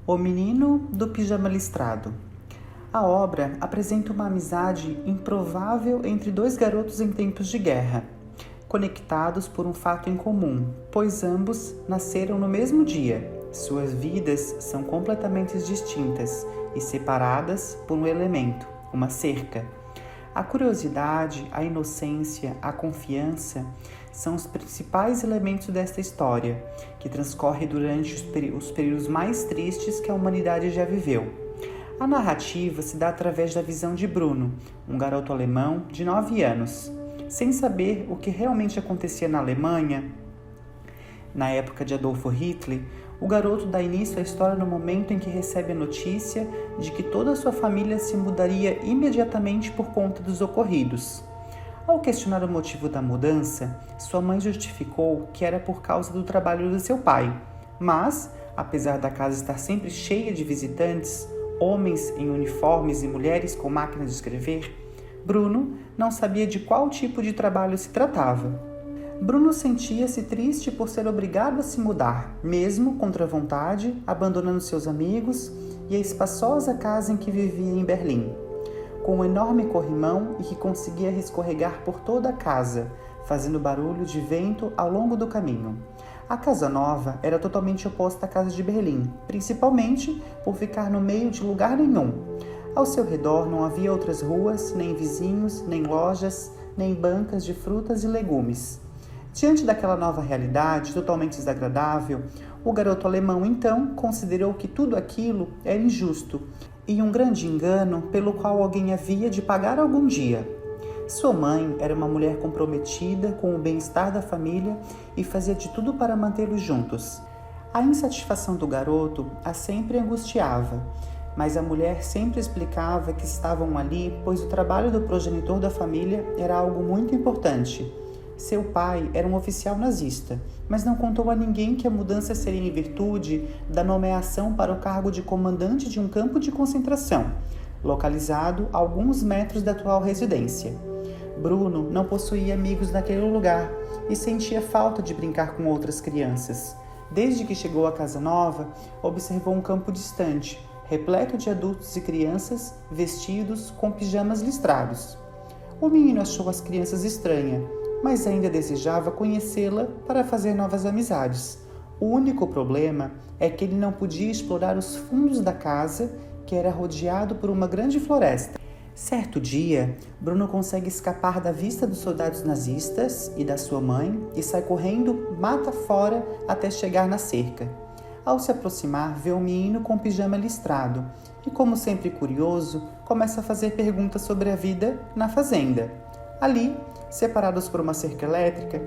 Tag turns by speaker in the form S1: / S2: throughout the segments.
S1: O Menino do Pijama Listrado. A obra apresenta uma amizade improvável entre dois garotos em tempos de guerra, conectados por um fato em comum, pois ambos nasceram no mesmo dia. Suas vidas são completamente distintas e separadas por um elemento, uma cerca. A curiosidade, a inocência, a confiança são os principais elementos desta história, que transcorre durante os períodos mais tristes que a humanidade já viveu. A narrativa se dá através da visão de Bruno, um garoto alemão de 9 anos. Sem saber o que realmente acontecia na Alemanha, na época de Adolf Hitler, o garoto dá início à história no momento em que recebe a notícia de que toda a sua família se mudaria imediatamente por conta dos ocorridos. Ao questionar o motivo da mudança, sua mãe justificou que era por causa do trabalho do seu pai. Mas, apesar da casa estar sempre cheia de visitantes, homens em uniformes e mulheres com máquinas de escrever, Bruno não sabia de qual tipo de trabalho se tratava. Bruno sentia-se triste por ser obrigado a se mudar, mesmo contra a vontade, abandonando seus amigos e a espaçosa casa em que vivia em Berlim, com um enorme corrimão e que conseguia escorregar por toda a casa, fazendo barulho de vento ao longo do caminho. A casa nova era totalmente oposta à casa de Berlim, principalmente por ficar no meio de lugar nenhum. Ao seu redor não havia outras ruas, nem vizinhos, nem lojas, nem bancas de frutas e legumes. Diante daquela nova realidade totalmente desagradável, o garoto alemão então considerou que tudo aquilo era injusto e um grande engano pelo qual alguém havia de pagar algum dia. Sua mãe era uma mulher comprometida com o bem-estar da família e fazia de tudo para mantê-los juntos. A insatisfação do garoto a sempre angustiava, mas a mulher sempre explicava que estavam ali pois o trabalho do progenitor da família era algo muito importante. Seu pai era um oficial nazista, mas não contou a ninguém que a mudança seria em virtude da nomeação para o cargo de comandante de um campo de concentração, localizado a alguns metros da atual residência. Bruno não possuía amigos naquele lugar e sentia falta de brincar com outras crianças. Desde que chegou à casa nova, observou um campo distante, repleto de adultos e crianças vestidos com pijamas listrados. O menino achou as crianças estranhas, mas ainda desejava conhecê-la para fazer novas amizades. O único problema é que ele não podia explorar os fundos da casa, que era rodeado por uma grande floresta. Certo dia, Bruno consegue escapar da vista dos soldados nazistas e da sua mãe e sai correndo mata fora até chegar na cerca. Ao se aproximar, vê o menino com o pijama listrado e, como sempre curioso, começa a fazer perguntas sobre a vida na fazenda. Ali, separados por uma cerca elétrica,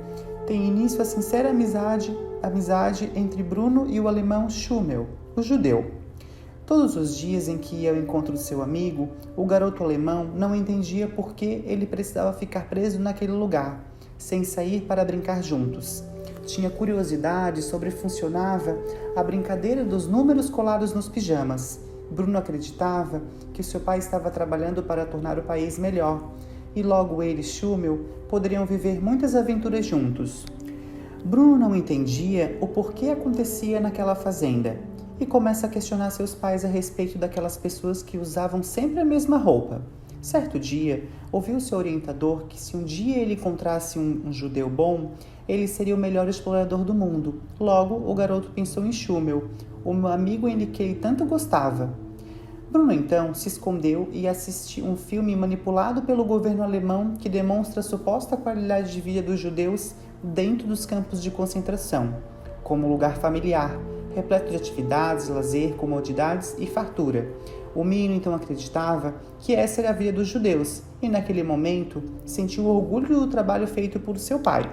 S1: tem início a sincera amizade entre Bruno e o alemão Schummel, o judeu. Todos os dias em que ia ao encontro do seu amigo, o garoto alemão não entendia por que ele precisava ficar preso naquele lugar, sem sair para brincar juntos. Tinha curiosidade sobre como funcionava a brincadeira dos números colados nos pijamas. Bruno acreditava que seu pai estava trabalhando para tornar o país melhor, e logo ele e Schummel poderiam viver muitas aventuras juntos. Bruno não entendia o porquê acontecia naquela fazenda e começa a questionar seus pais a respeito daquelas pessoas que usavam sempre a mesma roupa. Certo dia, ouviu seu orientador que se um dia ele encontrasse um judeu bom, ele seria o melhor explorador do mundo. Logo, o garoto pensou em Schummel, o amigo em que ele tanto gostava. Bruno então se escondeu e assistiu um filme manipulado pelo governo alemão que demonstra a suposta qualidade de vida dos judeus dentro dos campos de concentração, como um lugar familiar, repleto de atividades, lazer, comodidades e fartura. O menino então acreditava que essa era a vida dos judeus e naquele momento sentiu orgulho do trabalho feito por seu pai.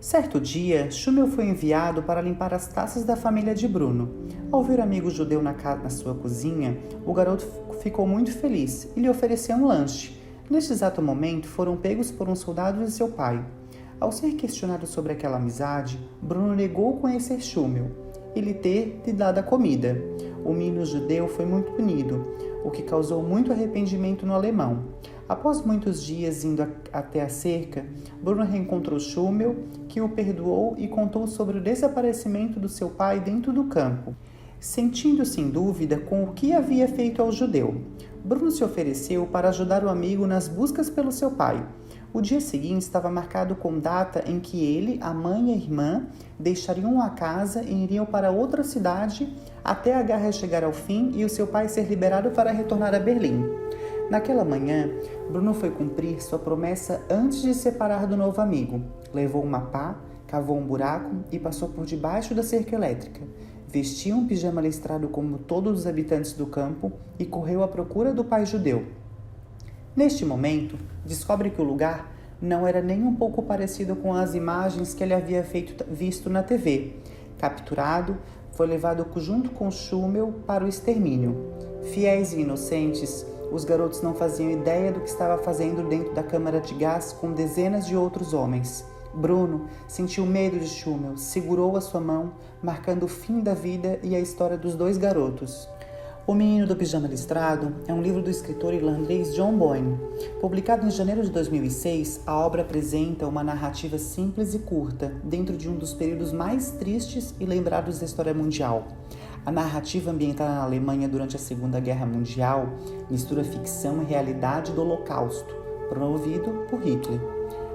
S1: Certo dia, Schummel foi enviado para limpar as taças da família de Bruno. Ao ver o amigo judeu na sua cozinha, o garoto ficou muito feliz e lhe ofereceu um lanche. Neste exato momento, foram pegos por um soldado de seu pai. Ao ser questionado sobre aquela amizade, Bruno negou conhecer Schummel e lhe ter dado a comida. O menino judeu foi muito punido, o que causou muito arrependimento no alemão. Após muitos dias indo até a cerca, Bruno reencontrou Schummel, que o perdoou e contou sobre o desaparecimento do seu pai dentro do campo. Sentindo-se em dúvida com o que havia feito ao judeu, Bruno se ofereceu para ajudar o amigo nas buscas pelo seu pai. O dia seguinte estava marcado com data em que ele, a mãe e a irmã deixariam a casa e iriam para outra cidade até a guerra chegar ao fim e o seu pai ser liberado para retornar a Berlim. Naquela manhã, Bruno foi cumprir sua promessa antes de se separar do novo amigo. Levou uma pá, cavou um buraco e passou por debaixo da cerca elétrica. Vestiu um pijama listrado como todos os habitantes do campo e correu à procura do pai judeu. Neste momento, descobre que o lugar não era nem um pouco parecido com as imagens que ele havia visto na TV. Capturado, foi levado junto com Schummel para o extermínio. Fiéis e inocentes, os garotos não faziam ideia do que estava fazendo dentro da câmara de gás com dezenas de outros homens. Bruno sentiu medo de Schummel, segurou a sua mão, marcando o fim da vida e a história dos dois garotos. O Menino do Pijama Listrado é um livro do escritor irlandês John Boyne. Publicado em janeiro de 2006, a obra apresenta uma narrativa simples e curta, dentro de um dos períodos mais tristes e lembrados da história mundial. A narrativa ambientada na Alemanha durante a Segunda Guerra Mundial mistura ficção e realidade do Holocausto, promovido por Hitler.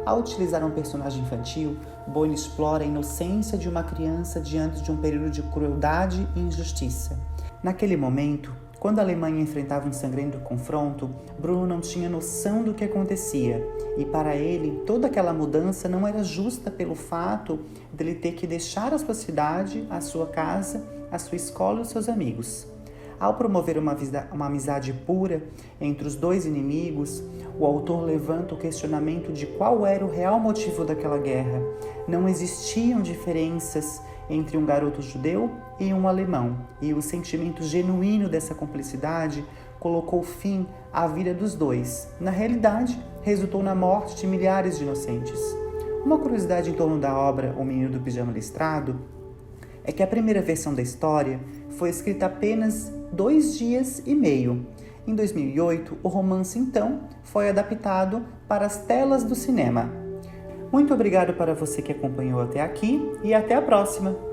S1: Ao utilizar um personagem infantil, Boyne explora a inocência de uma criança diante de um período de crueldade e injustiça. Naquele momento, quando a Alemanha enfrentava um sangrento confronto, Bruno não tinha noção do que acontecia, e para ele toda aquela mudança não era justa pelo fato dele ter que deixar a sua cidade, a sua casa, a sua escola e os seus amigos. Ao promover uma amizade pura entre os dois inimigos, o autor levanta o questionamento de qual era o real motivo daquela guerra. Não existiam diferenças entre um garoto judeu e um alemão, e o sentimento genuíno dessa cumplicidade colocou fim à vida dos dois. Na realidade, resultou na morte de milhares de inocentes. Uma curiosidade em torno da obra O Menino do Pijama Listrado é que a primeira versão da história foi escrita apenas 2 dias e meio. Em 2008, o romance, então, foi adaptado para as telas do cinema. Muito obrigado para você que acompanhou até aqui e até a próxima!